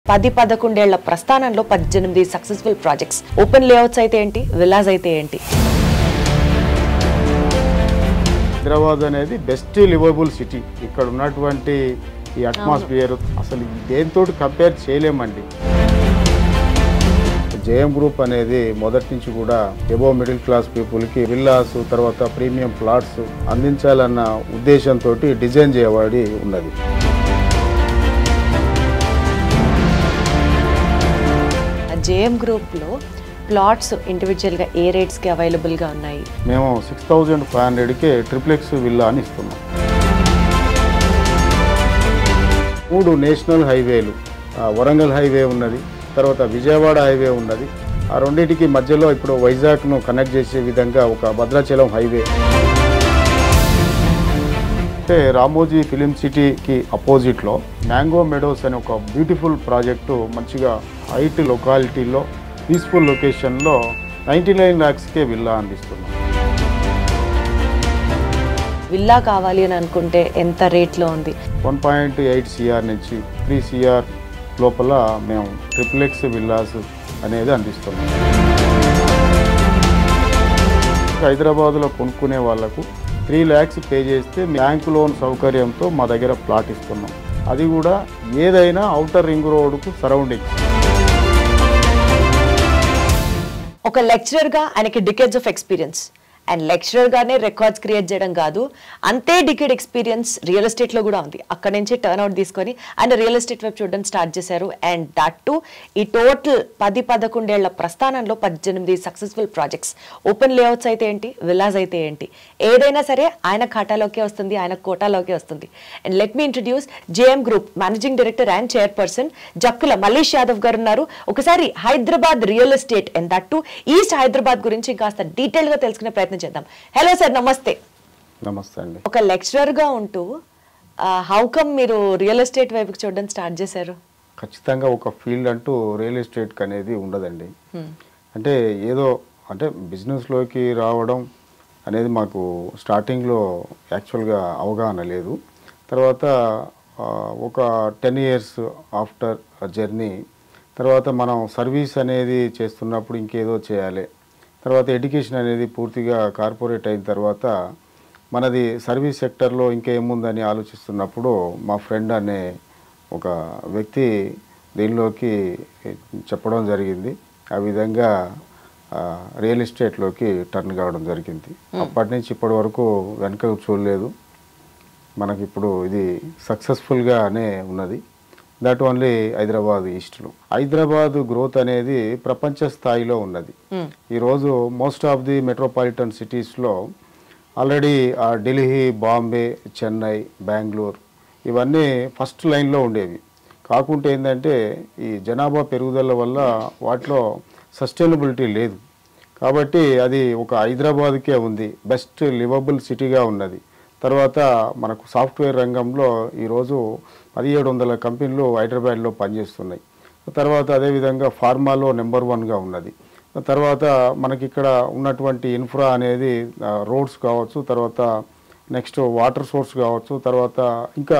10-11 ఏళ్ల ప్రస్థానంలో 18 successful projects. Open layouts అయితే ఏంటి, విల్లాస్ అయితే ఏంటి. హైదరాబాద్ అనేది బెస్ట్ లివబుల్ సిటీ. ఇక్కడ ఉన్నటువంటి ఈ అట్మాస్ఫియర్ అసలు దేంతో కంపేర్ చేయలేమండి. జేఎం గ్రూప్ అనేది మొదటి నుంచి కూడా ఎబో మిడిల్ క్లాస్ పీపుల్కి విల్లాస్ తర్వాత ప్రీమియం ప్లాట్స్ అందించాలన్న ఉద్దేశంతో డిజైన్ చేయబడి ఉన్నది. జేఎం గ్రూప్లో ప్లాట్స్ ఇండివిజువల్గా ఏ రేట్స్కి అవైలబుల్గా ఉన్నాయి? మేము 6500కే ట్రిప్లెక్స్ విల్లా అని ఇస్తున్నాం. 3 నేషనల్ హైవేలు, వరంగల్ హైవే ఉన్నది, తర్వాత విజయవాడ హైవే ఉన్నది. ఆ రెండింటికి మధ్యలో ఇప్పుడు వైజాగ్ను కనెక్ట్ చేసే విధంగా ఒక భద్రాచలం హైవే. అంటే రామోజీ ఫిలిం సిటీకి అపోజిట్లో మ్యాంగో మెడోస్ అనే ఒక బ్యూటిఫుల్ ప్రాజెక్టు మంచిగా హైట్ లొకాలిటీలో పీస్ఫుల్ లొకేషన్లో 99 lakhsకే విల్లా అందిస్తున్నాం. విల్లా కావాలి అని అనుకుంటే ఎంత రేట్లో ఉంది? 1.8 CR నుంచి 3 CR లోపల మేము ట్రిప్లెక్స్ విల్లాస్ అనేది అందిస్తున్నాం. హైదరాబాద్లో కొనుక్కునే వాళ్లకు 3 lakhs పే చేస్తే బ్యాంక్ లోన్ సౌకర్యంతో మా దగ్గర ప్లాట్ ఇస్తున్నాం. అది కూడా ఏదైనా ఔటర్ రింగ్ రోడ్కు సరౌండింగ్. ఒక లెక్చరర్గా ఆయనకి డికేడ్స్ ఆఫ్ ఎక్స్పీరియన్స్, అండ్ లెక్చరర్గానే రికార్డ్స్ క్రియేట్ చేయడం కాదు, అంతే డికేడ్ ఎక్స్పీరియన్స్ రియల్ ఎస్టేట్లో కూడా ఉంది. అక్కడ నుంచి టర్న్అవుట్ తీసుకొని ఆయన రియల్ ఎస్టేట్ వైపు చూడడం స్టార్ట్ చేశారు. అండ్ దట్ టు ఈ టోటల్ 10-11 ఏళ్ల ప్రస్థానంలో 18 సక్సెస్ఫుల్ ప్రాజెక్ట్స్. ఓపెన్ లేఅవుట్స్ అయితే ఏంటి, విల్లాస్ అయితే ఏంటి, ఏదైనా సరే ఆయన ఖాతాలోకే వస్తుంది, ఆయన కోటాలోకే వస్తుంది. And let me introduce JM group managing director and chairperson Jakkula Mallesh Yadav గారు ఉన్నారు. ఒకసారి Hyderabad real estate and that to east Hyderabad గురించి కాస్త డీటెయిల్గా తెలుసుకునే ప్రయత్నం చేద్దాం. హలో సార్, నమస్తే. నమస్తే అండి. ఒక లెక్చరర్గా ఉంటూ హౌ కమ్ మీరు రియల్ ఎస్టేట్ వైపుకి చూడడం స్టార్ట్ చేశారు? ఖచ్చితంగా ఒక ఫీల్డ్ అంటూ రియల్ ఎస్టేట్కి అనేది ఉండదండి. అంటే ఏదో అంటే బిజినెస్లోకి రావడం అనేది మాకు స్టార్టింగ్లో యాక్చువల్గా అవగాహన లేదు. తర్వాత ఒక 10 years ఆఫ్టర్ జర్నీ తర్వాత మనం సర్వీస్ అనేది చేస్తున్నప్పుడు ఇంకేదో చేయాలి. తర్వాత ఎడ్యుకేషన్ అనేది పూర్తిగా కార్పొరేట్ అయిన తర్వాత మనది సర్వీస్ సెక్టర్లో ఇంకేముందని ఆలోచిస్తున్నప్పుడు మా ఫ్రెండ్ అనే ఒక వ్యక్తి దీనిలోకి చెప్పడం జరిగింది. ఆ విధంగా రియల్ ఎస్టేట్లోకి టర్న్ కావడం జరిగింది. అప్పటి నుంచి ఇప్పటి వరకు వెనక చూడలేదు. మనకి ఇప్పుడు ఇది సక్సెస్ఫుల్గానే ఉన్నది. దట్ ఓన్లీ హైదరాబాద్ ఈస్ట్లో. హైదరాబాద్ గ్రోత్ అనేది ప్రపంచ స్థాయిలో ఉన్నది. ఈరోజు మోస్ట్ ఆఫ్ ది మెట్రోపాలిటన్ సిటీస్లో ఆల్రెడీ ఢిల్లీ, బాంబే, చెన్నై, బెంగళూరు ఇవన్నీ ఫస్ట్ లైన్లో ఉండేవి. కాకుంటే ఏంటంటే ఈ జనాభా పెరుగుదల వల్ల వాటిలో సస్టైనబిలిటీ లేదు. కాబట్టి అది ఒక హైదరాబాద్కే ఉంది, బెస్ట్ లివబుల్ సిటీగా ఉన్నది. తర్వాత మనకు సాఫ్ట్వేర్ రంగంలో ఈరోజు 1700 కంపెనీలు హైదరాబాద్లో పనిచేస్తున్నాయి. తర్వాత అదేవిధంగా ఫార్మాలో నెంబర్ 1గా ఉన్నది. తర్వాత మనకి ఇక్కడ ఉన్నటువంటి ఇన్ఫ్రా అనేది రోడ్స్ కావచ్చు, తర్వాత నెక్స్ట్ వాటర్ సోర్స్ కావచ్చు, తర్వాత ఇంకా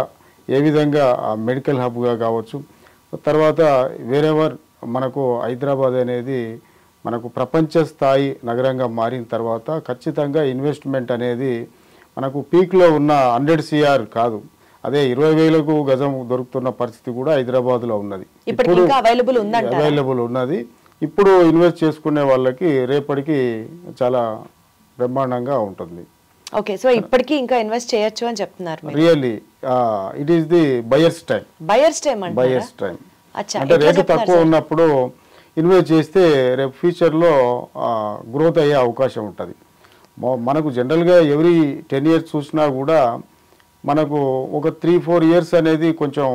ఏ విధంగా మెడికల్ హబ్గా కావచ్చు. తర్వాత వేరెవర్ మనకు హైదరాబాద్ అనేది మనకు ప్రపంచ స్థాయి నగరంగా మారిన తర్వాత ఖచ్చితంగా ఇన్వెస్ట్మెంట్ అనేది మనకు పీక్లో ఉన్న 100 CR కాదు, అదే 20,000కు గజం దొరుకుతున్న పరిస్థితి కూడా హైదరాబాద్లో ఉన్నది. ఇప్పుడు అవైలబుల్ ఉన్నది. ఇప్పుడు ఇన్వెస్ట్ చేసుకునే వాళ్ళకి రేపటికి చాలా బ్రహ్మాండంగా ఉంటుంది. ఓకే, సో ఇప్పటికీ ఇంకా ఇన్వెస్ట్ చేయొచ్చు అని చెప్తున్నారు. Really it is the buyers time. Buyers time అంటే రేటు తక్కువ ఉన్నప్పుడు ఇన్వెస్ట్ చేస్తే రేపు ఫ్యూచర్లో గ్రోత్ అయ్యే అవకాశం ఉంటుంది. మనకు జనరల్గా ఎవ్రీ 10 years చూసినా కూడా మనకు ఒక 3-4 years అనేది కొంచెం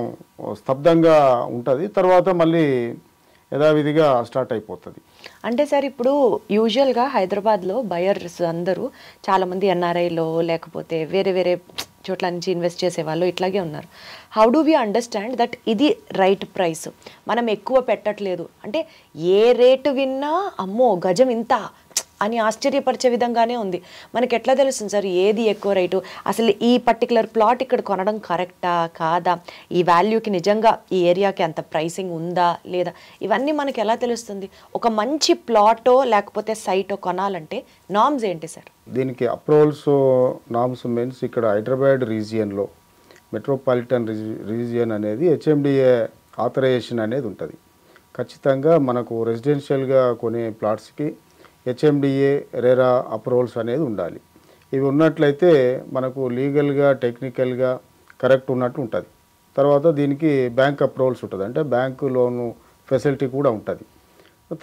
స్తబ్దంగా ఉంటుంది. తర్వాత మళ్ళీ యథావిధిగా స్టార్ట్ అయిపోతుంది. అంటే సార్ ఇప్పుడు యూజువల్గా హైదరాబాద్లో బయర్స్ అందరూ చాలామంది ఎన్ఆర్ఐలో లేకపోతే వేరే వేరే చోట్ల నుంచి ఇన్వెస్ట్ చేసేవాళ్ళు ఇట్లాగే ఉన్నారు. How do we understand that ఇది రైట్ ప్రైస్, మనం ఎక్కువ పెట్టట్లేదు అంటే ఏ రేటు విన్నా అమ్మో గజం ఇంత అని ఆశ్చర్యపరిచే విధంగానే ఉంది. మనకి ఎట్లా తెలుస్తుంది సార్ ఏది ఎక్కువ రేటు, అసలు ఈ పర్టికులర్ ప్లాట్ ఇక్కడ కొనడం కరెక్టా కాదా, ఈ వాల్యూకి నిజంగా ఈ ఏరియాకి అంత ప్రైసింగ్ ఉందా లేదా, ఇవన్నీ మనకి ఎలా తెలుస్తుంది? ఒక మంచి ప్లాటో లేకపోతే సైటో కొనాలంటే నామ్స్ ఏంటి సార్? దీనికి అప్రూవల్స్ నామ్స్ మీన్స్ ఇక్కడ హైదరాబాద్ రీజియన్లో మెట్రోపాలిటన్ రీజియన్ అనేది హెచ్ఎండిఏ ఆథరైజేషన్ అనేది ఉంటుంది. ఖచ్చితంగా మనకు రెసిడెన్షియల్గా కొనే ప్లాట్స్కి హెచ్ఎండిఏ రెరా అప్రూవల్స్ అనేది ఉండాలి. ఇవి ఉన్నట్లయితే మనకు లీగల్గా టెక్నికల్గా కరెక్ట్ ఉన్నట్టు ఉంటుంది. తర్వాత దీనికి బ్యాంక్ అప్రూవల్స్ ఉంటుంది, అంటే బ్యాంకు లోను ఫెసిలిటీ కూడా ఉంటుంది.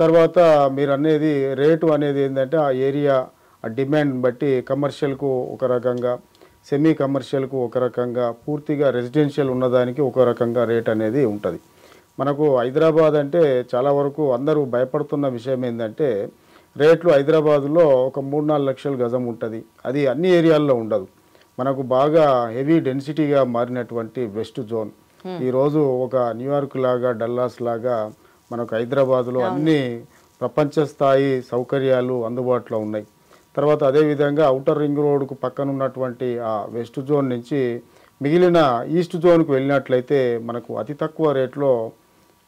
తర్వాత మీరు అనేది రేటు అనేది ఏంటంటే ఆ ఏరియా ఆ డిమాండ్ బట్టి కమర్షియల్కు ఒక రకంగా, సెమీ కమర్షియల్కు ఒక రకంగా, పూర్తిగా రెసిడెన్షియల్ ఉన్నదానికి ఒక రకంగా రేట్ అనేది ఉంటుంది. మనకు హైదరాబాద్ అంటే చాలా వరకు అందరూ భయపడుతున్న విషయం ఏంటంటే రేట్లు హైదరాబాదులో ఒక 3-4 లక్షల గజం ఉంటుంది. అది అన్ని ఏరియాల్లో ఉండదు. మనకు బాగా హెవీ డెన్సిటీగా మారినటువంటి వెస్ట్ జోన్ ఈరోజు ఒక న్యూయార్క్ లాగా, డల్లాస్ లాగా మనకు హైదరాబాదులో అన్ని ప్రపంచ స్థాయి సౌకర్యాలు అందుబాటులో ఉన్నాయి. తర్వాత అదేవిధంగా ఔటర్ రింగ్ రోడ్కు పక్కన ఉన్నటువంటి ఆ వెస్ట్ జోన్ నుంచి మిగిలిన ఈస్ట్ జోన్కు వెళ్ళినట్లయితే మనకు అతి తక్కువ రేట్లో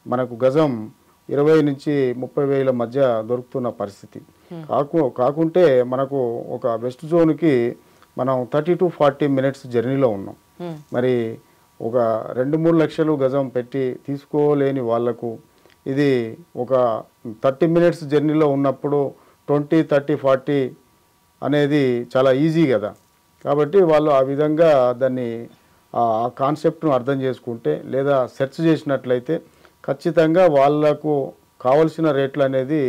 మనకు గజం 20 నుంచి 30 వేల మధ్య దొరుకుతున్న పరిస్థితి. కాకుంటే మనకు ఒక వెస్ట్ జోన్కి మనం 30 to 40 మినిట్స్ జర్నీలో ఉన్నాం. మరి ఒక 2-3 లక్షలు గజం పెట్టి తీసుకోలేని వాళ్లకు ఇది ఒక 30 మినిట్స్ జర్నీలో ఉన్నప్పుడు 20, 30, 40 అనేది చాలా ఈజీ కదా. కాబట్టి వాళ్ళు ఆ విధంగా దాన్ని ఆ కాన్సెప్ట్ను అర్థం చేసుకుంటే లేదా సెర్చ్ చేసినట్లయితే ఖచ్చితంగా వాళ్లకు కావాల్సిన రేట్లు అనేది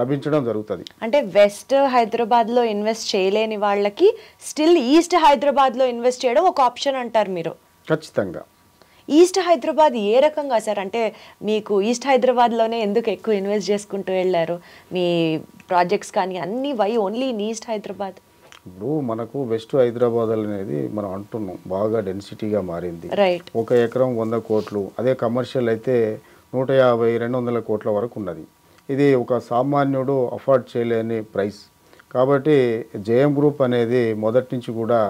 లభించడం జరుగుతుంది. అంటే వెస్ట్ హైదరాబాద్లో ఇన్వెస్ట్ చేయలేని వాళ్ళకి స్టిల్ ఈస్ట్ హైదరాబాద్లో ఇన్వెస్ట్ చేయడం ఒక ఆప్షన్ అంటారు మీరు? ఖచ్చితంగా. ఈస్ట్ హైదరాబాద్ ఏ రకంగా సార్? అంటే మీకు ఈస్ట్ హైదరాబాద్లోనే ఎందుకు ఎక్కువ ఇన్వెస్ట్ చేసుకుంటూ వెళ్ళారు? మీ ప్రాజెక్ట్స్ కానీ అన్నీ why only in east Hyderabad? ఇప్పుడు మనకు వెస్ట్ హైదరాబాద్ అనేది మనం అంటున్నాం బాగా డెన్సిటీగా మారింది. రైట్. 1 ఎకరం 100 కోట్లు, అదే కమర్షియల్ అయితే 150-200 కోట్ల వరకు ఉన్నది. ఇది ఒక సామాన్యుడు అఫోర్డ్ చేయలేని ప్రైస్. కాబట్టి జేఎం గ్రూప్ అనేది మొదటి నుంచి కూడా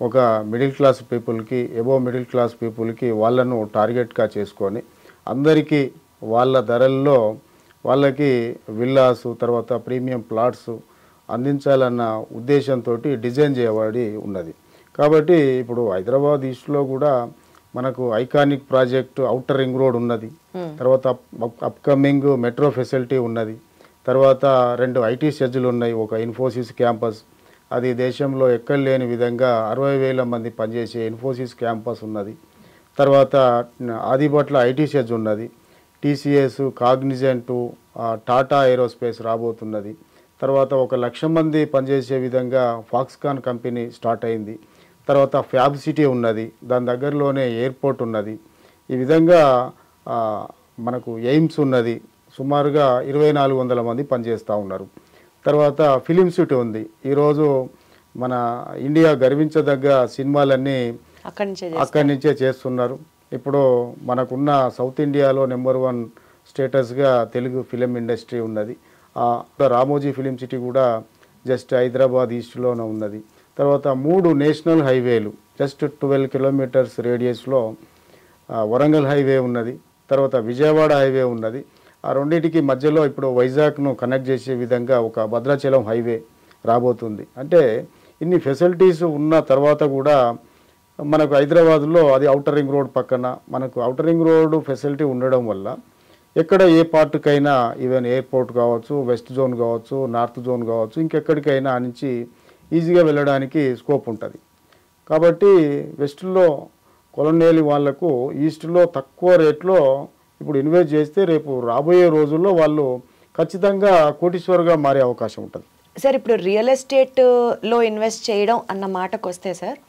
ఒక మిడిల్ క్లాస్ పీపుల్కి, ఎబోవ్ మిడిల్ క్లాస్ పీపుల్కి వాళ్ళను టార్గెట్గా చేసుకొని అందరికీ వాళ్ళ ధరల్లో వాళ్ళకి విల్లాసు, తర్వాత ప్రీమియం ప్లాట్స్ అందించాలన్న ఉద్దేశంతో డిజైన్ చేయబడి ఉన్నది. కాబట్టి ఇప్పుడు హైదరాబాద్ ఈస్ట్లో కూడా మనకు iconic project outer ring road ఉన్నది. తర్వాత అప్కమింగ్ మెట్రో ఫెసిలిటీ ఉన్నది. తర్వాత 2 ఐటీ సెజ్లు ఉన్నాయి. ఒక ఇన్ఫోసిస్ క్యాంపస్, అది దేశంలో ఎక్కడ లేని విధంగా 60,000 మంది పనిచేసే ఇన్ఫోసిస్ క్యాంపస్ ఉన్నది. తర్వాత ఆదిబట్ల ఐటీ సెజ్ ఉన్నది. టీసీఎస్, కాగ్నిజెంటు, టాటా ఏరోస్పేస్ రాబోతున్నది. తర్వాత 1,00,000 మంది పనిచేసే విధంగా ఫాక్స్కాన్ కంపెనీ స్టార్ట్ అయింది. తర్వాత ఫ్యాబ్ సిటీ ఉన్నది, దాని దగ్గరలోనే ఎయిర్పోర్ట్ ఉన్నది. ఈ విధంగా మనకు ఎయిమ్స్ ఉన్నది, సుమారుగా 2,400 మంది పనిచేస్తూ ఉన్నారు. తర్వాత ఫిలిం సిటీ ఉంది. ఈరోజు మన ఇండియా గర్వించదగ్గ సినిమాలన్నీ అక్కడి నుంచే చేస్తున్నారు. ఇప్పుడు మనకున్న సౌత్ ఇండియాలో నెంబర్ 1 స్టేటస్గా తెలుగు ఫిలిం ఇండస్ట్రీ ఉన్నది. రామోజీ ఫిలిం సిటీ కూడా జస్ట్ హైదరాబాద్ ఈస్ట్లోనే ఉన్నది. తర్వాత 3 నేషనల్ హైవేలు జస్ట్ 12 కిలోమీటర్స్ రేడియస్లో వరంగల్ హైవే ఉన్నది. తర్వాత విజయవాడ హైవే ఉన్నది. ఆ రెండింటికి మధ్యలో ఇప్పుడు వైజాగ్ను కనెక్ట్ చేసే విధంగా ఒక భద్రాచలం హైవే రాబోతుంది. అంటే ఇన్ని ఫెసిలిటీస్ ఉన్న తర్వాత కూడా మనకు హైదరాబాద్లో అది ఔటర్ రింగ్ రోడ్ పక్కన మనకు ఔటర్ రింగ్ రోడ్ ఫెసిలిటీ ఉండడం వల్ల ఎక్కడ ఏ పార్ట్కైనా ఈవెన్ ఎయిర్పోర్ట్ కావచ్చు, వెస్ట్ జోన్ కావచ్చు, నార్త్ జోన్ కావచ్చు, ఇంకెక్కడికైనా నుంచి ఈజీగా వెళ్ళడానికి స్కోప్ ఉంటుంది. కాబట్టి వెస్ట్లో కొలనేలి వాళ్లకు ఈస్ట్లో తక్కువ రేట్లో ఇప్పుడు ఇన్వెస్ట్ చేస్తే రేపు రాబోయే రోజుల్లో వాళ్ళు ఖచ్చితంగా కోటీశ్వరుగా మారే అవకాశం ఉంటుంది. సార్ ఇప్పుడు రియల్ ఎస్టేట్లో ఇన్వెస్ట్ చేయడం అన్న మాటకు వస్తే సార్,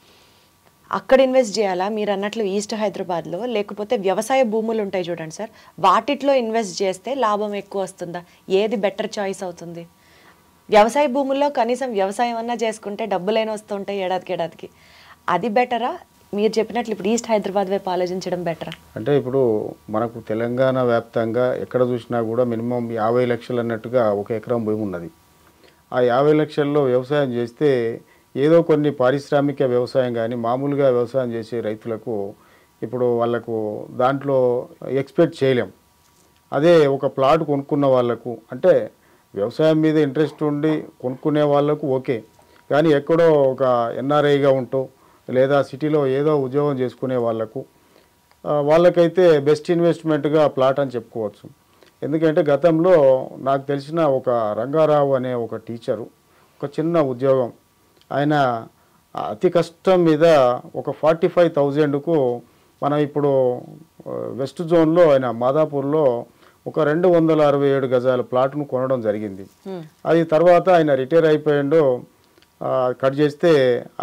అక్కడ ఇన్వెస్ట్ చేయాలా మీరు అన్నట్లు ఈస్ట్ హైదరాబాద్లో, లేకపోతే వ్యవసాయ భూములు ఉంటాయి చూడండి సార్, వాటిట్లో ఇన్వెస్ట్ చేస్తే లాభం ఎక్కువ వస్తుందా? ఏది బెటర్ చాయిస్ అవుతుంది? వ్యవసాయ భూముల్లో కనీసం వ్యవసాయం అన్నా చేసుకుంటే డబ్బులైనా వస్తుంటాయి ఏడాదికి, అది బెటరా? మీరు చెప్పినట్లు ఇప్పుడు ఈస్ట్ హైదరాబాద్ వైపు ఆలోచించడం బెటరా? అంటే ఇప్పుడు మనకు తెలంగాణ వ్యాప్తంగా ఎక్కడ చూసినా కూడా మినిమం 50 లక్షలు అన్నట్టుగా 1 ఎకరం భూమి ఉన్నది. ఆ 50 లక్షల్లో వ్యవసాయం చేస్తే ఏదో కొన్ని పారిశ్రామిక వ్యవసాయం కానీ మామూలుగా వ్యవసాయం చేసే రైతులకు ఇప్పుడు వాళ్ళకు దాంట్లో ఎక్స్పెక్ట్ చేయలేం. అదే ఒక ప్లాట్ కొనుక్కున్న వాళ్ళకు అంటే వ్యవసాయం మీద ఇంట్రెస్ట్ ఉండి కొనుక్కునే వాళ్ళకు ఓకే, కానీ ఎక్కడో ఒక ఎన్ఆర్ఐగా ఉంటూ లేదా సిటీలో ఏదో ఉద్యోగం చేసుకునే వాళ్ళకు వాళ్ళకైతే బెస్ట్ ఇన్వెస్ట్మెంట్గా ప్లాట్ అని చెప్పుకోవచ్చు. ఎందుకంటే గతంలో నాకు తెలిసిన ఒక రంగారావు అనే ఒక టీచరు ఒక చిన్న ఉద్యోగం, ఆయన అతి కష్టం మీద ఒక 45,000కు మనం ఇప్పుడు వెస్ట్ జోన్లో ఆయన మాదాపూర్లో ఒక 267 గజాల ప్లాట్ను కొనడం జరిగింది. అది తర్వాత ఆయన రిటైర్ అయిపోయిండు. కట్ చేస్తే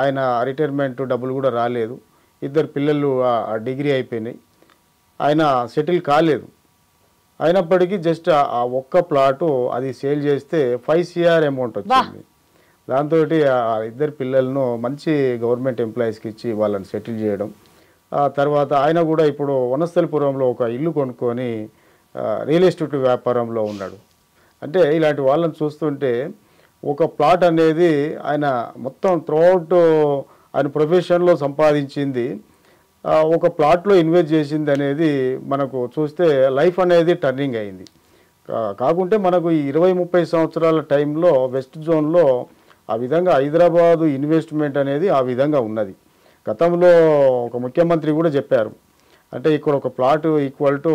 ఆయన రిటైర్మెంట్ డబ్బులు కూడా రాలేదు. 2 పిల్లలు డిగ్రీ అయిపోయినాయి. ఆయన సెటిల్ కాలేదు. అయినప్పటికీ జస్ట్ ఆ ఒక్క ప్లాటు అది సేల్ చేస్తే 5 CR అమౌంట్ వచ్చింది. దాంతో ఆ 2 పిల్లలను మంచి గవర్నమెంట్ ఎంప్లాయీస్కి ఇచ్చి వాళ్ళని సెటిల్ చేయడం. తర్వాత ఆయన కూడా ఇప్పుడు వనస్థలిపురంలో ఒక ఇల్లు కొనుక్కొని రియల్ ఎస్టేట్ వ్యాపారంలో ఉన్నాడు. అంటే ఇలాంటి వాళ్ళని చూస్తుంటే ఒక ప్లాట్ అనేది ఆయన మొత్తం త్రూఅవుట్ ఆయన ప్రొఫెషన్లో సంపాదించింది ఒక ప్లాట్లో ఇన్వెస్ట్ చేసింది అనేది మనకు చూస్తే లైఫ్ అనేది టర్నింగ్ అయింది. కాకుంటే మనకు ఈ 20-30 సంవత్సరాల టైంలో వెస్ట్ జోన్లో ఆ విధంగా హైదరాబాదు ఇన్వెస్ట్మెంట్ అనేది ఆ విధంగా ఉన్నది. గతంలో ఒక ముఖ్యమంత్రి కూడా చెప్పారు, అంటే ఇక్కడ ఒక ప్లాట్ ఈక్వల్ టు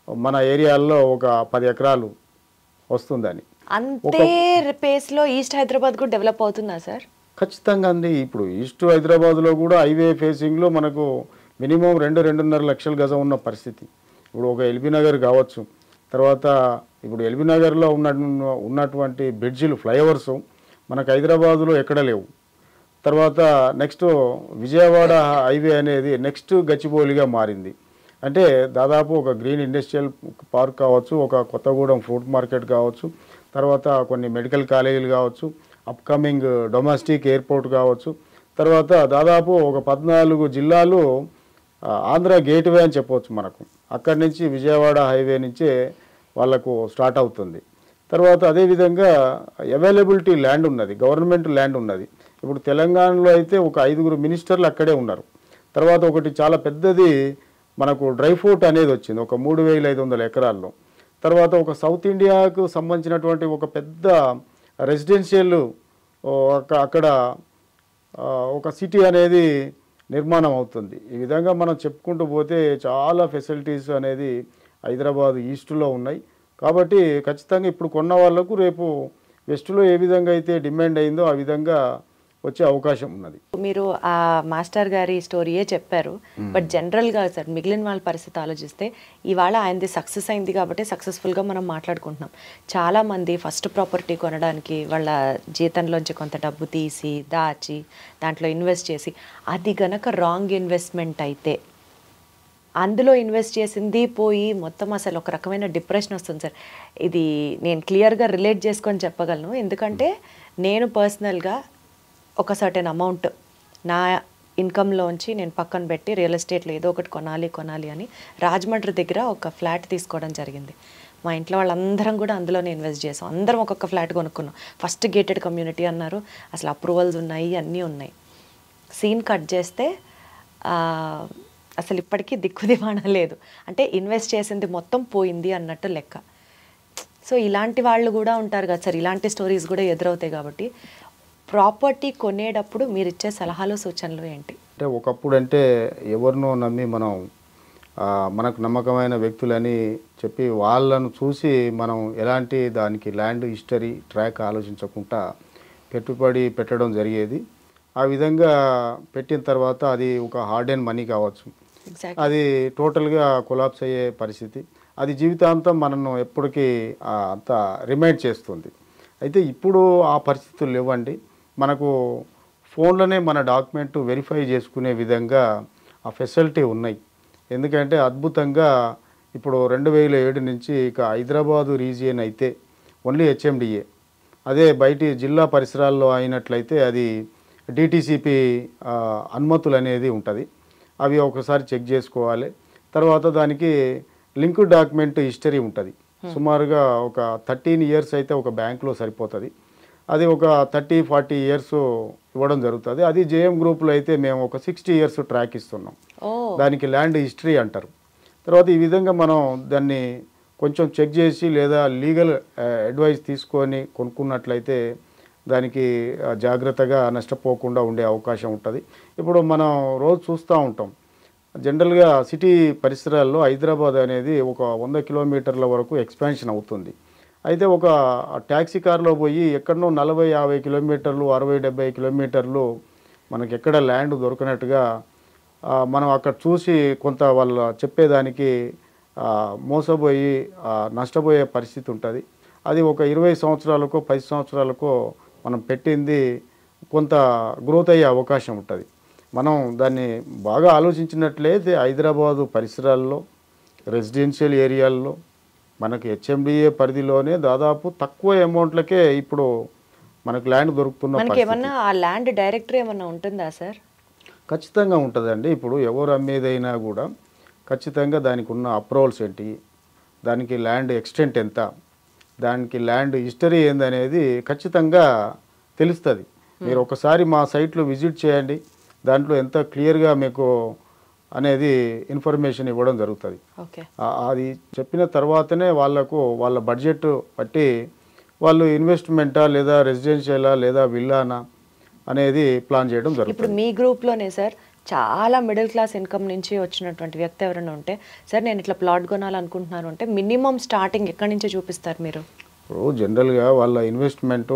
మన ఏరియాల్లో ఒక 10 ఎకరాలు వస్తుందని. అంతే పేస్లో ఈస్ట్ హైదరాబాద్ కూడా డెవలప్ అవుతుందా సార్? ఖచ్చితంగా అండి. ఇప్పుడు ఈస్ట్ హైదరాబాద్లో కూడా హైవే ఫేసింగ్లో మనకు మినిమం 2-2.5 లక్షల గజం ఉన్న పరిస్థితి. ఇప్పుడు ఒక ఎల్బీ నగర్ కావచ్చు, తర్వాత ఇప్పుడు ఎల్బీ నగర్లో ఉన్నటువంటి బ్రిడ్జిలు ఫ్లైఓవర్స్ మనకు హైదరాబాదులో ఎక్కడ లేవు. తర్వాత నెక్స్ట్ విజయవాడ హైవే అనేది నెక్స్ట్ గచ్చిబౌలిగా మారింది. అంటే దాదాపు ఒక గ్రీన్ ఇండస్ట్రియల్ పార్క్ కావచ్చు, ఒక కొత్తగూడెం ఫ్రూట్ మార్కెట్ కావచ్చు, తర్వాత కొన్ని మెడికల్ కాలేజీలు కావచ్చు, అప్కమింగ్ డొమెస్టిక్ ఎయిర్పోర్ట్ కావచ్చు, తర్వాత దాదాపు ఒక 14 జిల్లాలు ఆంధ్ర గేట్వే అని చెప్పవచ్చు మనకు. అక్కడి నుంచి విజయవాడ హైవే నుంచే వాళ్ళకు స్టార్ట్ అవుతుంది. తర్వాత అదేవిధంగా అవైలబిలిటీ ల్యాండ్ ఉన్నది, గవర్నమెంట్ ల్యాండ్ ఉన్నది. ఇప్పుడు తెలంగాణలో అయితే ఒక 5 మినిస్టర్లు అక్కడే ఉన్నారు. తర్వాత ఒకటి చాలా పెద్దది మనకు డ్రై ఫ్రూట్ అనేది వచ్చింది ఒక 3,500 ఎకరాల్లో. తర్వాత ఒక సౌత్ ఇండియాకు సంబంధించినటువంటి ఒక పెద్ద రెసిడెన్షియల్ అక్కడ ఒక సిటీ అనేది నిర్మాణం అవుతుంది. ఈ విధంగా మనం చెప్పుకుంటూ పోతే చాలా ఫెసిలిటీస్ అనేది హైదరాబాద్ ఈస్ట్లో ఉన్నాయి. కాబట్టి ఖచ్చితంగా ఇప్పుడు కొన్న వాళ్ళకు రేపు వెస్ట్లో ఏ విధంగా అయితే డిమాండ్ అయిందో ఆ విధంగా వచ్చే అవకాశం ఉన్నది. మీరు ఆ మాస్టర్ గారి స్టోరీయే చెప్పారు, బట్ జనరల్గా సార్ మిగిలిన వాళ్ళ పరిస్థితి ఆలోచిస్తే ఇవాళ ఆయనది సక్సెస్ అయింది కాబట్టి సక్సెస్ఫుల్గా మనం మాట్లాడుకుంటున్నాం. చాలామంది ఫస్ట్ ప్రాపర్టీ కొనడానికి వాళ్ళ జీతంలోంచి కొంత డబ్బు తీసి దాచి దాంట్లో ఇన్వెస్ట్ చేసి అది గనక రాంగ్ ఇన్వెస్ట్మెంట్ అయితే అందులో ఇన్వెస్ట్ చేసింది పోయి మొత్తం అసలు ఒక రకమైన డిప్రెషన్ వస్తుంది సార్. ఇది నేను క్లియర్గా రిలేట్ చేసుకొని చెప్పగలను. ఎందుకంటే నేను పర్సనల్గా ఒక సర్టెన్ అమౌంట్ నా ఇన్కంలోంచి నేను పక్కన పెట్టి రియల్ ఎస్టేట్లో ఏదో ఒకటి కొనాలి అని రాజమండ్రి దగ్గర ఒక ఫ్లాట్ తీసుకోవడం జరిగింది. మా ఇంట్లో వాళ్ళందరం కూడా అందులోనే ఇన్వెస్ట్ చేసాం. అందరం ఒక్కొక్క ఫ్లాట్ కొనుక్కున్నాం. ఫస్ట్ గేటెడ్ కమ్యూనిటీ అన్నారు, అసలు అప్రూవల్స్ ఉన్నాయి, అన్నీ ఉన్నాయి. సీన్ కట్ చేస్తే అసలు ఇప్పటికీ దిక్కుదివాణం లేదు. అంటే ఇన్వెస్ట్ చేసింది మొత్తం పోయింది అన్నట్టు లెక్క. సో ఇలాంటి వాళ్ళు కూడా ఉంటారు కదా సార్, ఇలాంటి స్టోరీస్ కూడా ఎదురవుతాయి. కాబట్టి ప్రాపర్టీ కొనేటప్పుడు మీరు ఇచ్చే సలహాలు సూచనలు ఏంటి? అంటే ఒకప్పుడు అంటే ఎవరినో నమ్మి మనం మనకు నమ్మకమైన వ్యక్తులని చెప్పి వాళ్ళను చూసి మనం ఎలాంటి దానికి ల్యాండ్ హిస్టరీ ట్రాక్ ఆలోచించకుండా పెట్టుబడి పెట్టడం జరిగేది. ఆ విధంగా పెట్టిన తర్వాత అది ఒక హార్డ్ అండ్ మనీ కావచ్చు, అది టోటల్గా కొలాప్స్ అయ్యే పరిస్థితి. అది జీవితాంతం మనను ఎప్పటికీ అంత రిమైండ్ చేస్తుంది. అయితే ఇప్పుడు ఆ పరిస్థితులు లేవండి. మనకు ఫోన్లోనే మన డాక్యుమెంట్ వెరిఫై చేసుకునే విధంగా ఆ ఫెసిలిటీ ఉన్నాయి. ఎందుకంటే అద్భుతంగా ఇప్పుడు 2007 నుంచి ఇక హైదరాబాదు రీజియన్ అయితే ఓన్లీ హెచ్ఎండిఏ, అదే బయటి జిల్లా పరిసరాల్లో అయినట్లయితే అది డిటిసిపి అనుమతులు అనేది ఉంటుంది. అవి ఒకసారి చెక్ చేసుకోవాలి. తర్వాత దానికి లింక్ డాక్యుమెంట్ హిస్టరీ ఉంటుంది. సుమారుగా ఒక 13 ఇయర్స్ అయితే ఒక బ్యాంకులో సరిపోతుంది. అది ఒక 30-40 ఇయర్స్ ఇవ్వడం జరుగుతుంది. అది జేఎం గ్రూప్లో అయితే మేము ఒక 60 ఇయర్స్ ట్రాక్ ఇస్తున్నాం. దానికి ల్యాండ్ హిస్టరీ అంటారు. తర్వాత ఈ విధంగా మనం దాన్ని కొంచెం చెక్ చేసి లేదా లీగల్ అడ్వైస్ తీసుకొని కొనుక్కున్నట్లయితే దానికి జాగ్రత్తగా నష్టపోకుండా ఉండే అవకాశం ఉంటుంది. ఇప్పుడు మనం రోజు చూస్తూ ఉంటాం, జనరల్గా సిటీ పరిసరాల్లో హైదరాబాద్ అనేది ఒక 100 కిలోమీటర్ల వరకు ఎక్స్పాన్షన్ అవుతుంది. అయితే ఒక ట్యాక్సీ కార్లో పోయి ఎక్కడనో 40-50 కిలోమీటర్లు 60-70 కిలోమీటర్లు మనకి ఎక్కడ ల్యాండ్ దొరకనట్టుగా మనం అక్కడ చూసి కొంత వాళ్ళు చెప్పేదానికి మోసపోయి నష్టపోయే పరిస్థితి ఉంటుంది. అది ఒక 20 సంవత్సరాలకో 10 సంవత్సరాలకో మనం పెట్టింది కొంత గ్రోత్ అయ్యే అవకాశం ఉంటుంది. మనం దాన్ని బాగా ఆలోచించినట్లయితే హైదరాబాదు పరిసరాల్లో రెసిడెన్షియల్ ఏరియాల్లో మనకి హెచ్ఎండిఏ పరిధిలోనే దాదాపు తక్కువ అమౌంట్లకే ఇప్పుడు మనకు ల్యాండ్ దొరుకుతున్న మనకి ఏమన్నా ఆ ల్యాండ్ డైరెక్టరీ ఏమన్నా ఉంటుందా సార్? ఖచ్చితంగా ఉంటుందండి. ఇప్పుడు ఎవరు అమ్మేదైనా కూడా ఖచ్చితంగా దానికి ఉన్న అప్రూవల్స్ ఏంటి, దానికి ల్యాండ్ ఎక్స్టెంట్ ఎంత, దానికి ల్యాండ్ హిస్టరీ ఏందనేది ఖచ్చితంగా తెలుస్తుంది. మీరు ఒకసారి మా సైట్లో విజిట్ చేయండి, దాంట్లో ఎంత క్లియర్గా మీకు అనేది ఇన్ఫర్మేషన్ ఇవ్వడం జరుగుతుంది. అది చెప్పిన తర్వాతనే వాళ్ళ బడ్జెట్ బట్టి వాళ్ళు ఇన్వెస్ట్మెంటా లేదా రెసిడెన్షియలా లేదా విల్లానా అనేది ప్లాన్ చేయడం జరుగుతుంది. ఇప్పుడు మీ గ్రూప్లోనే సార్ చాలా మిడిల్ క్లాస్ ఇన్కమ్ నుంచి వచ్చినటువంటి వ్యక్తి ఎవరైనా ఉంటే, సార్ నేను ఇట్లా ప్లాట్ కొనాలనుకుంటున్నాను అంటే మినిమం స్టార్టింగ్ ఎక్కడి నుంచి చూపిస్తారు మీరు? ఇప్పుడు జనరల్గా వాళ్ళ ఇన్వెస్ట్మెంట్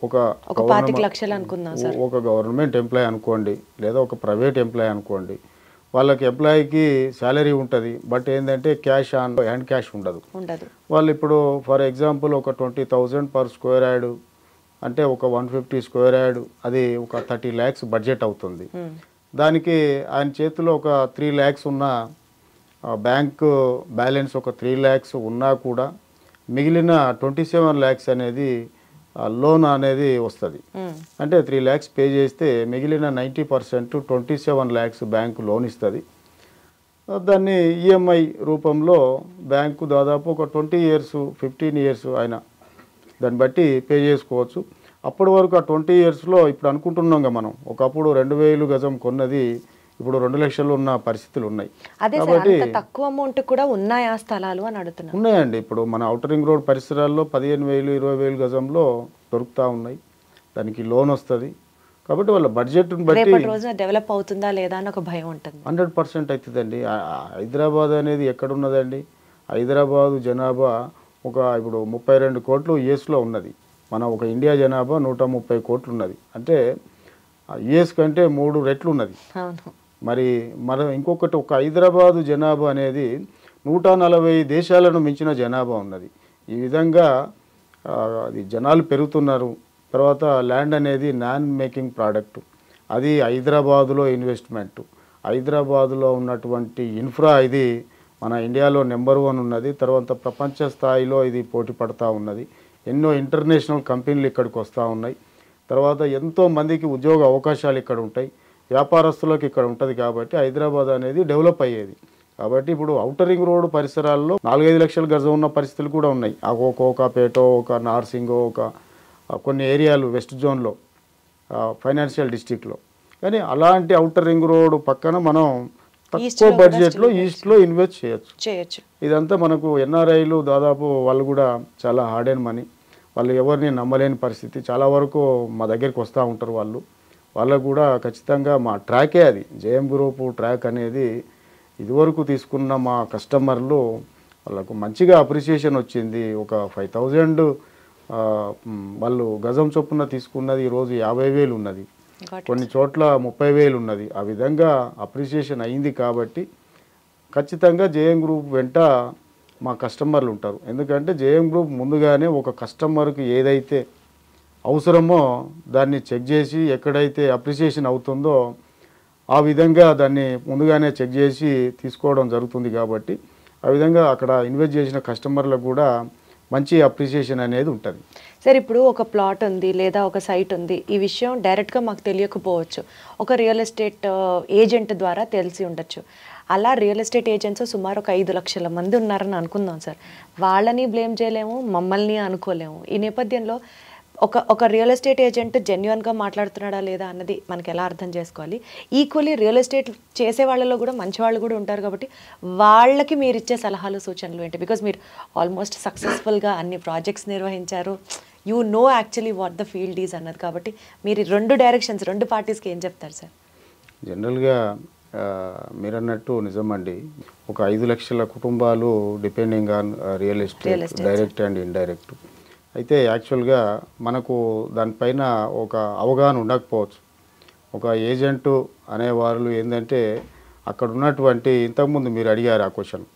ఒక 25 లక్షలు అనుకుందాం సార్. ఒక గవర్నమెంట్ ఎంప్లాయీ అనుకోండి లేదా ఒక ప్రైవేట్ ఎంప్లాయీ అనుకోండి, వాళ్ళకి ఎంప్లాయీకి శాలరీ ఉంటుంది, బట్ ఏంటంటే క్యాష్ ఆన్ హ్యాండ్ క్యాష్ ఉండదు. వాళ్ళు ఇప్పుడు ఫర్ ఎగ్జాంపుల్ ఒక 20,000 పర్ స్క్వేర్ యార్డ్ అంటే ఒక 150 స్క్వేర్ యార్డ్, అది ఒక 30 lakhs బడ్జెట్ అవుతుంది. దానికి ఆయన చేతిలో ఒక 3 lakhs ఉన్న బ్యాంక్ బ్యాలెన్స్ ఒక 3 lakhs ఉన్నా కూడా మిగిలిన 27 lakhs అనేది లోన్ అనేది వస్తుంది. అంటే 3 lakhs పే చేస్తే మిగిలిన 90% 27 lakhs బ్యాంకు లోన్ ఇస్తుంది. దాన్ని ఈఎంఐ రూపంలో బ్యాంకు దాదాపు ఒక 20 years 15 years ఆయన దాన్ని బట్టి పే చేసుకోవచ్చు. అప్పటి వరకు ఆ 20 yearsలో ఇప్పుడు అనుకుంటున్నాం మనం, ఒకప్పుడు 2,000 గజం కొన్నది ఇప్పుడు 2 లక్షలు ఉన్న పరిస్థితులు ఉన్నాయి. కాబట్టి తక్కువ అమౌంట్ కూడా ఉన్నాయా స్థలాలు అని అడుగుతున్నా? ఉన్నాయండి. ఇప్పుడు మన ఔటర్ రింగ్ రోడ్ పరిసరాల్లో 15,000 20,000 గజంలో దొరుకుతూ ఉన్నాయి. దానికి లోన్ వస్తుంది. కాబట్టి వాళ్ళ బడ్జెట్ని బట్టి రోజున డెవలప్ అవుతుందా లేదా అని ఒక భయం ఉంటుంది. 100% అవుతుందండి. హైదరాబాద్ అనేది ఎక్కడున్నదండి? హైదరాబాదు జనాభా ఇప్పుడు 32 కోట్లు యుఎస్లో ఉన్నది. మన ఒక ఇండియా జనాభా 130 కోట్లు ఉన్నది. అంటే యుఎస్ కంటే 3 రెట్లు ఉన్నది. మరి ఇంకొకటి ఒక హైదరాబాదు జనాభా అనేది 140 దేశాలను మించిన జనాభా ఉన్నది. ఈ విధంగా అది జనాలు పెరుగుతున్నారు. తర్వాత ల్యాండ్ అనేది నాన్ మేకింగ్ ప్రోడక్ట్, అది హైదరాబాదులో ఇన్వెస్ట్మెంట్, హైదరాబాదులో ఉన్నటువంటి ఇన్ఫ్రా ఇది మన ఇండియాలో నెంబర్ 1 ఉన్నది. తర్వాత ప్రపంచ స్థాయిలో ఇది పోటీ పడుతూ ఉన్నది. ఎన్నో ఇంటర్నేషనల్ కంపెనీలు ఇక్కడికి వస్తూ ఉన్నాయి. తర్వాత ఎంతో మందికి ఉద్యోగ అవకాశాలు ఇక్కడ ఉంటాయి, వ్యాపారస్తులకు ఇక్కడ ఉంటుంది. కాబట్టి హైదరాబాద్ అనేది డెవలప్ అయ్యేది. కాబట్టి ఇప్పుడు ఔటర్ రింగ్ రోడ్ పరిసరాల్లో 4-5 లక్షల గజం ఉన్న పరిస్థితులు కూడా ఉన్నాయి. కోకాపేట, ఒక నార్సింగ్, ఒక కొన్ని ఏరియాలు వెస్ట్ జోన్లో ఫైనాన్షియల్ డిస్ట్రిక్ట్లో. కానీ అలాంటి ఔటర్ రింగ్ రోడ్ పక్కన మనం తక్కువ బడ్జెట్లో ఈస్ట్లో ఇన్వెస్ట్ చేయొచ్చు. ఇదంతా మనకు ఎన్ఆర్ఐలు దాదాపు వాళ్ళు కూడా చాలా హార్డ్ అండ్ మనీ, వాళ్ళు ఎవరిని నమ్మలేని పరిస్థితి. చాలా వరకు మా దగ్గరికి వస్తూ ఉంటారు వాళ్ళకు కూడా ఖచ్చితంగా మా ట్రాకే అది జేఎం గ్రూప్ ట్రాక్ అనేది ఇదివరకు తీసుకున్న మా కస్టమర్లు వాళ్ళకు మంచిగా అప్రిసియేషన్ వచ్చింది. ఒక 5,000 వాళ్ళు గజం చొప్పున తీసుకున్నది ఈరోజు 50,000 ఉన్నది, కొన్ని చోట్ల 30,000 ఉన్నది. ఆ విధంగా అప్రిసియేషన్ అయింది. కాబట్టి ఖచ్చితంగా జేఎం గ్రూప్ వెంట మా కస్టమర్లు ఉంటారు. ఎందుకంటే జేఎం గ్రూప్ ముందుగానే ఒక కస్టమర్కి ఏదైతే అవసరమో దాన్ని చెక్ చేసి ఎక్కడైతే అప్రిసియేషన్ అవుతుందో ఆ విధంగా దాన్ని ముందుగానే చెక్ చేసి తీసుకోవడం జరుగుతుంది. కాబట్టి ఆ విధంగా అక్కడ ఇన్వెస్ట్ చేసిన కస్టమర్లకు కూడా మంచి అప్రిసియేషన్ అనేది ఉంటుంది. సార్ ఇప్పుడు ఒక ప్లాట్ ఉంది లేదా ఒక సైట్ ఉంది, ఈ విషయం డైరెక్ట్గా మాకు తెలియకపోవచ్చు, ఒక రియల్ ఎస్టేట్ ఏజెంట్ ద్వారా తెలిసి ఉండొచ్చు. అలా రియల్ ఎస్టేట్ ఏజెంట్స్ సుమారు ఒక 5 లక్షల మంది ఉన్నారని అనుకుందాం సార్. వాళ్ళని బ్లేమ్ చేయలేము, మమ్మల్ని అనుకోలేము. ఈ నేపథ్యంలో ఒక రియల్ ఎస్టేట్ ఏజెంట్ జెన్యున్గా మాట్లాడుతున్నాడా లేదా అన్నది మనకి ఎలా అర్థం చేసుకోవాలి. ఈక్వల్లీ రియల్ ఎస్టేట్ చేసే వాళ్ళలో కూడా మంచి వాళ్ళు కూడా ఉంటారు కాబట్టి వాళ్ళకి మీరు ఇచ్చే సలహాలు సూచనలు ఏంటి? బికాజ్ మీరు ఆల్మోస్ట్ సక్సెస్ఫుల్గా అన్ని ప్రాజెక్ట్స్ నిర్వహించారు, you know actually what the field is అన్నది. కాబట్టి మీరు 2 డైరెక్షన్స్ 2 పార్టీస్కి ఏం చెప్తారు సార్? జనరల్గా మీరు అన్నట్టు నిజమండి. ఒక 5 లక్షల కుటుంబాలు depending on real estate, direct and indirect. అయితే యాక్చువల్గా మనకు దానిపైన ఒక అవగాహన ఉండకపోవచ్చు. ఒక ఏజెంటు అనేవాళ్ళు ఏంటంటే అక్కడ ఉన్నటువంటి, ఇంతకుముందు మీరు అడిగారు ఆ క్వశ్చన్,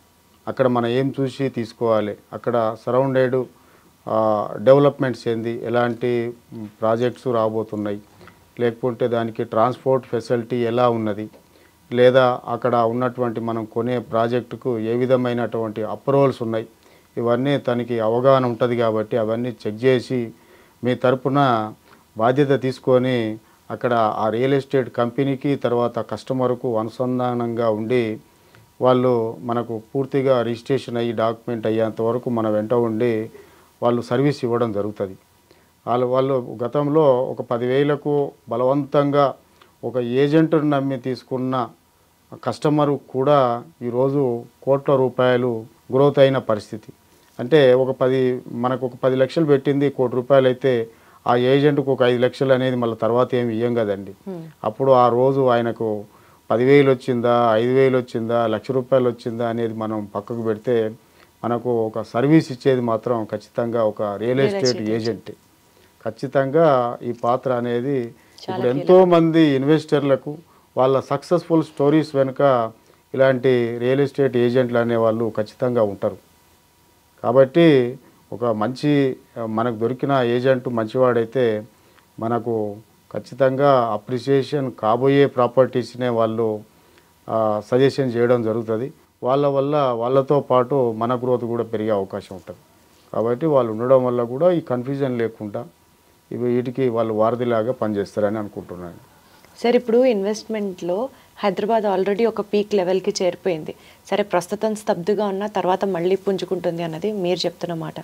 అక్కడ మనం ఏం చూసి తీసుకోవాలి, అక్కడ సరౌండెడ్ డెవలప్మెంట్స్ ఏంది, ఎలాంటి ప్రాజెక్ట్స్ రాబోతున్నాయి, లేకపోతే దానికి ట్రాన్స్పోర్ట్ ఫెసిలిటీ ఎలా ఉన్నది, లేదా అక్కడ ఉన్నటువంటి మనం కొనే ప్రాజెక్టుకు ఏ విధమైనటువంటి అప్రూవల్స్ ఉన్నాయి, ఇవన్నీ తనకి అవగాహన ఉంటుంది. కాబట్టి అవన్నీ చెక్ చేసి మీ తరపున బాధ్యత తీసుకొని అక్కడ ఆ రియల్ ఎస్టేట్ కంపెనీకి తర్వాత కస్టమర్కు అనుసంధానంగా ఉండి వాళ్ళు మనకు పూర్తిగా రిజిస్ట్రేషన్ అయ్యి డాక్యుమెంట్ అయ్యేంత వరకు మన వెంట ఉండి వాళ్ళు సర్వీస్ ఇవ్వడం జరుగుతుంది. వాళ్ళు గతంలో ఒక 10,000కు బలవంతంగా ఒక ఏజెంట్ను నమ్మి తీసుకున్న కస్టమరు కూడా ఈరోజు కోట్ల రూపాయలు గ్రోత్ అయిన పరిస్థితి. అంటే మనకు ఒక 10 లక్షలు పెట్టింది ₹1 కోటి అయితే ఆ ఏజెంట్కు ఒక 5 లక్షలు అనేది మళ్ళీ తర్వాత ఏమి ఇయ్యం కదండి. అప్పుడు ఆ రోజు ఆయనకు 10,000 వచ్చిందా, 5,000 వచ్చిందా, ₹1,00,000 వచ్చిందా అనేది మనం పక్కకు పెడితే మనకు ఒక సర్వీస్ ఇచ్చేది మాత్రం ఖచ్చితంగా ఒక రియల్ ఎస్టేట్ ఏజెంట్. ఖచ్చితంగా ఈ పాత్ర అనేది ఇప్పుడు ఎంతోమంది ఇన్వెస్టర్లకు వాళ్ళ సక్సెస్ఫుల్ స్టోరీస్ వెనుక ఇలాంటి రియల్ ఎస్టేట్ ఏజెంట్లు అనేవాళ్ళు ఖచ్చితంగా ఉంటారు. కాబట్టి ఒక మనకు దొరికిన ఏజెంట్ మంచివాడైతే మనకు ఖచ్చితంగా అప్రిసియేషన్ కాబోయే ప్రాపర్టీస్నే వాళ్ళు సజెషన్ చేయడం జరుగుతుంది. వాళ్ళతో పాటు మన గ్రోత్ కూడా పెరిగే అవకాశం ఉంటుంది. కాబట్టి వాళ్ళు ఉండడం వల్ల కూడా ఈ కన్ఫ్యూజన్ లేకుండా వీటికి వాళ్ళు వారధిలాగా పనిచేస్తారని అనుకుంటున్నాను. సార్, ఇప్పుడు ఇన్వెస్ట్మెంట్లో హైదరాబాద్ ఆల్రెడీ ఒక పీక్ లెవెల్కి చేరిపోయింది. సరే, ప్రస్తుతం స్తబ్దుగా ఉన్న తర్వాత మళ్ళీ పుంజుకుంటుంది అన్నది మీరు చెప్తున్న మాట.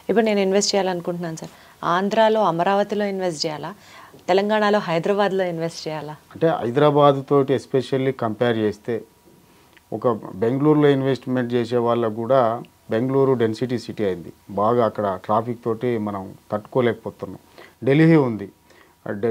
ఇప్పుడు నేను ఇన్వెస్ట్ చేయాలనుకుంటున్నాను సార్. ఆంధ్రాలో అమరావతిలో ఇన్వెస్ట్ చేయాలా, తెలంగాణలో హైదరాబాద్లో ఇన్వెస్ట్ చేయాలా? అంటే హైదరాబాద్ తోటి ఎస్పెషల్లీ కంపేర్ చేస్తే ఒక బెంగళూరులో ఇన్వెస్ట్మెంట్ చేసే వాళ్ళకు కూడా బెంగళూరు డెన్సిటీ సిటీ అయింది. బాగా అక్కడ ట్రాఫిక్ తోటి మనం తట్టుకోలేకపోతున్నాం. ఢిల్లీ ఉంది.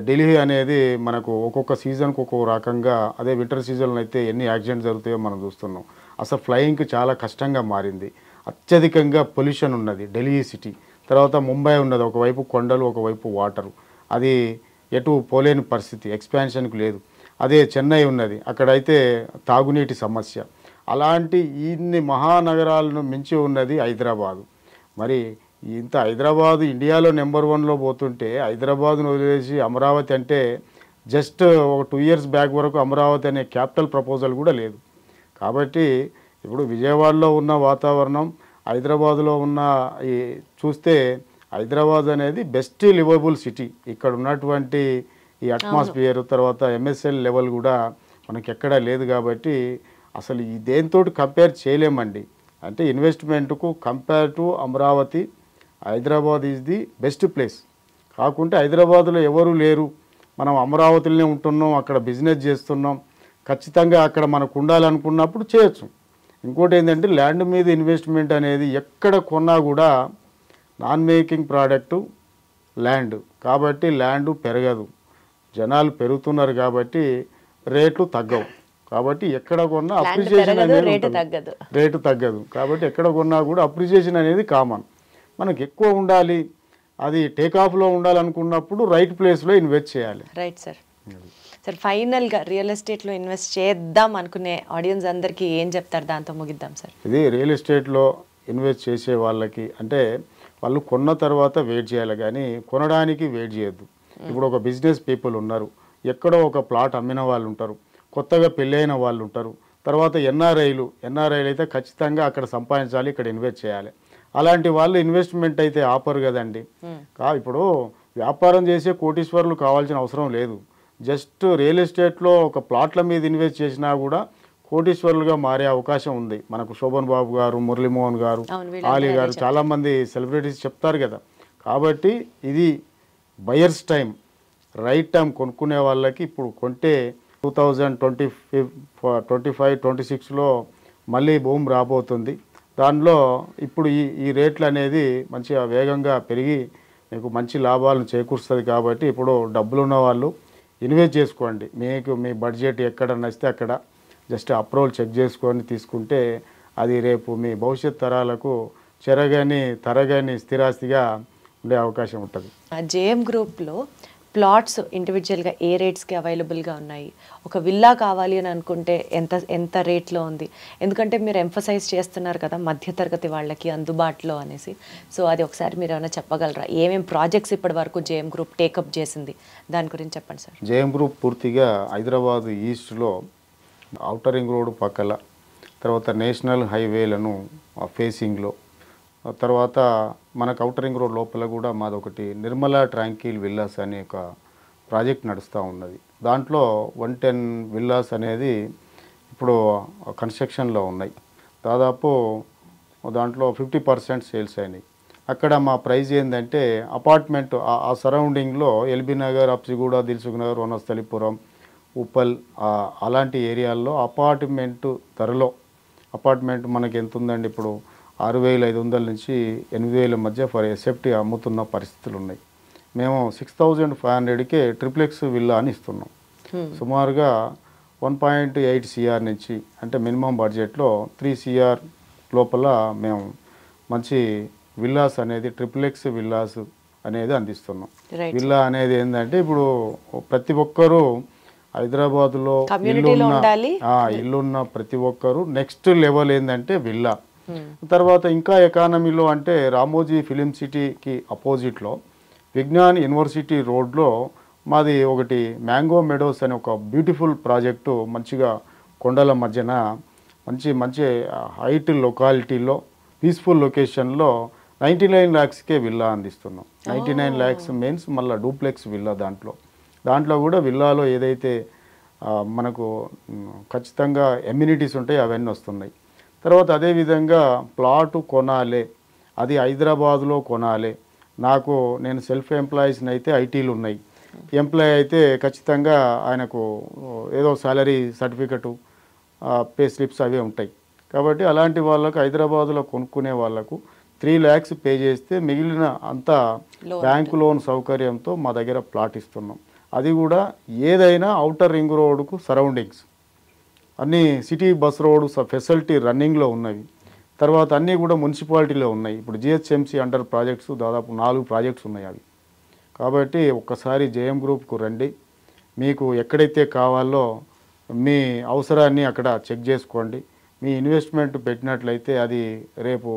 ఢిల్లీ అనేది మనకు ఒక్కొక్క సీజన్కి ఒక్కొక్క రకంగా, అదే వింటర్ సీజన్లో అయితే ఎన్ని యాక్సిడెంట్స్ జరుగుతాయో మనం చూస్తున్నాం. అసలు ఫ్లయింగ్కి చాలా కష్టంగా మారింది. అత్యధికంగా పొల్యూషన్ ఉన్నది ఢిల్లీ సిటీ. తర్వాత ముంబై ఉన్నది, ఒకవైపు కొండలు ఒకవైపు వాటరు, అది ఎటు పోలేని పరిస్థితి, ఎక్స్పాన్షన్కి లేదు. అదే చెన్నై ఉన్నది, అక్కడైతే తాగునీటి సమస్య. అలాంటి ఇన్ని మహానగరాలను మించి ఉన్నది హైదరాబాదు. మరి ఇంత హైదరాబాదు ఇండియాలో నెంబర్ 1లో పోతుంటే హైదరాబాదును వదిలేసి అమరావతి అంటే జస్ట్ ఒక 2 years బ్యాక్ వరకు అమరావతి అనే క్యాపిటల్ ప్రపోజల్ కూడా లేదు. కాబట్టి ఇప్పుడు విజయవాడలో ఉన్న వాతావరణం, హైదరాబాదులో ఉన్న చూస్తే హైదరాబాద్ అనేది బెస్ట్ లివబుల్ సిటీ. ఇక్కడ ఉన్నటువంటి ఈ అట్మాస్ఫియర్, తర్వాత ఎంఎస్ఎల్ లెవెల్ కూడా మనకి ఎక్కడా లేదు. కాబట్టి అసలు ఈ దేంతో కంపేర్ చేయలేమండి. అంటే ఇన్వెస్ట్మెంట్కు compare to Amaravati, Hyderabad is the best place. కాకుంటే హైదరాబాద్లో ఎవరు లేరు, మనం అమరావతిలోనే ఉంటున్నాం, అక్కడ బిజినెస్ చేస్తున్నాం, ఖచ్చితంగా అక్కడ మనకు ఉండాలనుకున్నప్పుడు చేయొచ్చు. ఇంకోటి ఏంటంటే ల్యాండ్ మీద ఇన్వెస్ట్మెంట్ అనేది ఎక్కడ కొన్నా కూడా నాన్ మేకింగ్ ప్రోడక్టు ల్యాండ్. కాబట్టి ల్యాండ్ పెరగదు, జనాలు పెరుగుతున్నారు కాబట్టి రేట్లు తగ్గవు. కాబట్టి ఎక్కడ కొన్నా అప్రిసియేషన్ అనేది రేటు తగ్గదు. కాబట్టి ఎక్కడ కొన్నా కూడా అప్రిసియేషన్ అనేది కామన్. మనకు ఎక్కువ ఉండాలి, అది టేకాఫ్లో ఉండాలనుకున్నప్పుడు రైట్ ప్లేస్లో ఇన్వెస్ట్ చేయాలి. Right sir. సార్, ఫైనల్గా రియల్ ఎస్టేట్లో ఇన్వెస్ట్ చేద్దాం అనుకునే ఆడియన్స్ అందరికీ ఏం చెప్తారు, దాంతో ముగిద్దాం సార్. ఇది రియల్ ఎస్టేట్లో ఇన్వెస్ట్ చేసే వాళ్ళకి అంటే వాళ్ళు కొన్న తర్వాత వెయిట్ చేయాలి, కానీ కొనడానికి వెయిట్ చేయొద్దు. ఇప్పుడు ఒక బిజినెస్ పీపుల్ ఉన్నారు, ఎక్కడో ఒక ప్లాట్ అమ్మిన వాళ్ళు ఉంటారు, కొత్తగా పెళ్ళైన వాళ్ళు ఉంటారు, తర్వాత ఎన్ఆర్ఐలు అయితే ఖచ్చితంగా అక్కడ సంపాదించాలి, ఇక్కడ ఇన్వెస్ట్ చేయాలి. అలాంటి వాళ్ళు ఇన్వెస్ట్మెంట్ అయితే ఆపరు కదండి. ఇప్పుడు వ్యాపారం చేసే కోటీశ్వరులు కావాల్సిన అవసరం లేదు. జస్ట్ రియల్ ఎస్టేట్లో ఒక ప్లాట్ల మీద ఇన్వెస్ట్ చేసినా కూడా కోటీశ్వరులుగా మారే అవకాశం ఉంది. మనకు శోభన్ బాబు గారు, మురళీమోహన్ గారు, ఆలీ గారు, చాలామంది సెలబ్రిటీస్ చెప్తారు కదా. కాబట్టి ఇది బయర్స్ టైం రైట్ టైం కొనుక్కునే వాళ్ళకి ఇప్పుడు కొంటే 2025-26లో మళ్ళీ భూమి రాబోతుంది. దానిలో ఇప్పుడు ఈ రేట్లు అనేది మంచిగా వేగంగా పెరిగి మీకు మంచి లాభాలను చేకూరుస్తుంది. కాబట్టి ఇప్పుడు డబ్బులు ఉన్న వాళ్ళు ఇన్వెస్ట్ చేసుకోండి. మీకు మీ బడ్జెట్ ఎక్కడ నచ్చితే అక్కడ జస్ట్ అప్రూవల్ చెక్ చేసుకొని తీసుకుంటే అది రేపు మీ భవిష్యత్ తరాలకు చెరగని తరగని స్థిరాస్తిగా ఉండే అవకాశం ఉంటుంది. జేఎం గ్రూప్లో ప్లాట్స్ ఇండివిజువల్గా ఏ రేట్స్కి అవైలబుల్గా ఉన్నాయి, ఒక విల్లా కావాలి అని అనుకుంటే ఎంత రేట్లో ఉంది? ఎందుకంటే మీరు ఎంఫసైజ్ చేస్తున్నారు కదా మధ్యతరగతి వాళ్ళకి అందుబాటులో అనేసి. సో అది ఒకసారి మీరు ఏమైనా చెప్పగలరా? ఏమేమి ప్రాజెక్ట్స్ ఇప్పటి వరకు జేఎం గ్రూప్ టేకప్ చేసింది, దాని గురించి చెప్పండి సార్. జేఎం గ్రూప్ పూర్తిగా హైదరాబాద్ ఈస్ట్లో ఔటర్ రింగ్ రోడ్ పక్కల, తర్వాత నేషనల్ హైవేలను ఫేసింగ్లో, తర్వాత మనకు ఔటర్ రింగ్ రోడ్ లోపల కూడా మాదొకటి నిర్మలా ట్రాంకిల్ విల్లాస్ అనే ఒక ప్రాజెక్ట్ నడుస్తూ ఉన్నది. దాంట్లో 110 విల్లాస్ అనేది ఇప్పుడు కన్స్ట్రక్షన్లో ఉన్నాయి. దాదాపు దాంట్లో 50% సేల్స్ అయినాయి. అక్కడ మా ప్రైస్ ఏంటంటే అపార్ట్మెంట్ ఆ సరౌండింగ్లో ఎల్బీ నగర్, అప్సిగూడ, దిల్సుఖ్ నగర్, వనస్థలిపురం, ఉప్పల్ అలాంటి ఏరియాల్లో అపార్ట్మెంట్ ధరలో అపార్ట్మెంట్ మనకి ఎంత ఉందండి, ఇప్పుడు 6,500 నుంచి 8,000 మధ్య ఫర్ ఎస్ఎఫ్టీ అమ్ముతున్న పరిస్థితులు ఉన్నాయి. మేము 6,500కే ట్రిప్లెక్స్ విల్లా అని ఇస్తున్నాం. సుమారుగా 1.8 CR నుంచి, అంటే మినిమం బడ్జెట్లో 3 CR లోపల మేము మంచి విల్లాస్ అనేది ట్రిప్లెక్స్ విల్లాస్ అనేది అందిస్తున్నాం. విల్లా అనేది ఏంటంటే ఇప్పుడు ప్రతి ఒక్కరూ హైదరాబాద్లో ఇల్లున్న ప్రతి ఒక్కరు నెక్స్ట్ లెవెల్ ఏంటంటే విల్లా. తర్వాత ఇంకా ఎకానమీలో అంటే రామోజీ ఫిలిం సిటీకి అపోజిట్లో విజ్ఞాన్ యూనివర్సిటీ రోడ్లో మాది ఒకటి మ్యాంగో మెడోస్ అనే ఒక బ్యూటిఫుల్ ప్రాజెక్టు, మంచిగా కొండల మధ్యన మంచి హైట్ లొకాలిటీలో పీస్ఫుల్ లొకేషన్లో 99 lakhsకే విల్లా అందిస్తున్నాం. 99 lakhs మీన్స్ మళ్ళీ డూప్లెక్స్ విల్లా. దాంట్లో కూడా విల్లాలో ఏదైతే మనకు ఖచ్చితంగా ఎమ్యూనిటీస్ ఉంటాయి అవన్నీ వస్తున్నాయి. తర్వాత అదేవిధంగా ప్లాటు కొనాలి, అది హైదరాబాద్లో కొనాలి. నేను సెల్ఫ్ ఎంప్లాయీస్ని అయితే ఐటీలు ఉన్నాయి, ఎంప్లాయీ అయితే ఖచ్చితంగా ఆయనకు ఏదో సాలరీ సర్టిఫికెటు, పే స్లిప్స్ అవి ఉంటాయి. కాబట్టి అలాంటి వాళ్ళకు హైదరాబాద్లో కొనుక్కునే వాళ్ళకు 3 lakhs పే చేస్తే మిగిలిన అంతా బ్యాంకు లోన్ సౌకర్యంతో మా దగ్గర ప్లాట్ ఇస్తున్నాం. అది కూడా ఏదైనా ఔటర్ రింగ్ రోడ్కు సరౌండింగ్స్ అన్నీ సిటీ బస్ రోడ్ ఫెసిలిటీ రన్నింగ్లో ఉన్నవి. తర్వాత అన్నీ కూడా మున్సిపాలిటీలో ఉన్నాయి. ఇప్పుడు జిహెచ్ఎంసీ అండర్ ప్రాజెక్ట్స్ దాదాపు 4 ప్రాజెక్ట్స్ ఉన్నాయి అవి. కాబట్టి ఒక్కసారి జేఎం గ్రూప్కు రండి, మీకు ఎక్కడైతే కావాలో మీ అవసరాన్ని అక్కడ చెక్ చేసుకోండి. మీ ఇన్వెస్ట్మెంట్ పెట్టినట్లయితే అది రేపు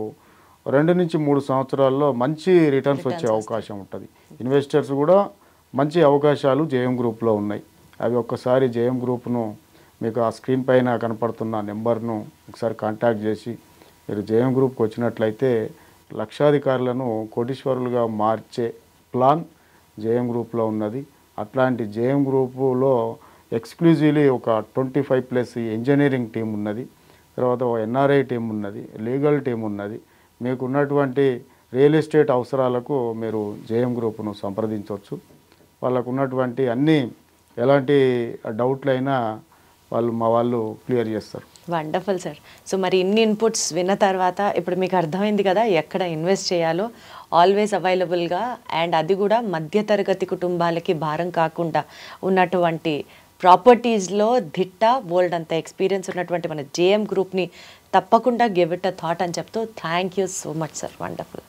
2 నుంచి 3 సంవత్సరాల్లో మంచి రిటర్న్స్ వచ్చే అవకాశం ఉంటుంది. ఇన్వెస్టర్స్ కూడా మంచి అవకాశాలు జేఎం గ్రూప్లో ఉన్నాయి. అవి ఒక్కసారి జేఎం గ్రూప్ను మీకు ఆ స్క్రీన్ పైన కనపడుతున్న నెంబర్ను ఒకసారి కాంటాక్ట్ చేసి మీరు జేఎం గ్రూప్కి వచ్చినట్లయితే లక్షాధికారులను కోటీశ్వరులుగా మార్చే ప్లాన్ జేఎం గ్రూప్లో ఉన్నది. అట్లాంటి జేఎం గ్రూపులో ఎక్స్క్లూజివ్లీ ఒక 25+ ఇంజనీరింగ్ టీం ఉన్నది, తర్వాత ఎన్ఆర్ఐ టీం ఉన్నది, లీగల్ టీం ఉన్నది. మీకు ఉన్నటువంటి రియల్ ఎస్టేట్ అవసరాలకు మీరు జేఎం గ్రూప్ను సంప్రదించవచ్చు. వాళ్ళకు ఉన్నటువంటి అన్ని ఎలాంటి డౌట్లైనా మా వాళ్ళు క్లియర్ చేస్తారు. Wonderful sir. సో మరి ఇన్ని ఇన్పుట్స్ విన్న తర్వాత ఇప్పుడు మీకు అర్థమైంది కదా ఎక్కడ ఇన్వెస్ట్ చేయాలో, ఆల్వేస్ అవైలబుల్గా, అండ్ అది కూడా మధ్యతరగతి కుటుంబాలకి భారం కాకుండా ఉన్నటువంటి ప్రాపర్టీస్లో దిట్ట బోల్డ్ అంత ఎక్స్పీరియన్స్ ఉన్నటువంటి మన జేఎం గ్రూప్ని తప్పకుండా గివ్ ఇట్ అ థాట్ అని చెప్తూ thank you so much sir. Wonderful.